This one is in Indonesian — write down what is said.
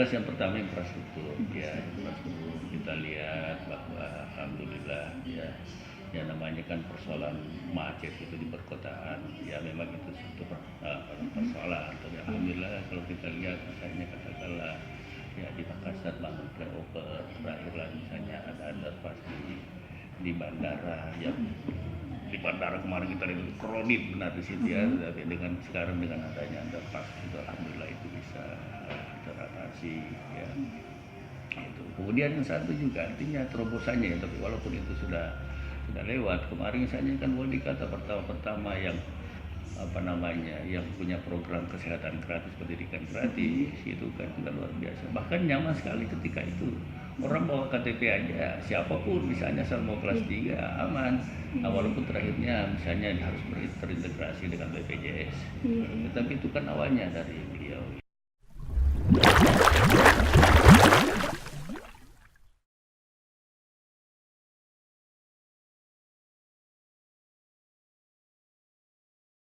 jelas yang pertama infrastruktur ya, infrastruktur kita lihat bahwa alhamdulillah ya namanya kan persoalan macet itu di perkotaan ya, memang itu satu persoalan, tapi alhamdulillah kalau kita lihat misalnya katakanlah ya di Makassar bangun flyover, terakhirlah misalnya ada underpass di bandara yang di bandara kemarin kita lihat kredit benar di situ ya, tapi dengan sekarang dengan adanya underpass itu alhamdulillah itu bisa teratasi ya. Itu. Kemudian yang satu juga artinya terobosannya ya, tapi walaupun itu sudah lewat kemarin misalnya kan Wali kata pertama yang yang punya program kesehatan gratis, pendidikan gratis itu kan luar biasa, bahkan nyaman sekali ketika itu orang bawa KTP aja siapapun misalnya asal mau kelas 3 aman. Walaupun terakhirnya misalnya harus terintegrasi dengan BPJS, tetapi itu kan awalnya dari beliau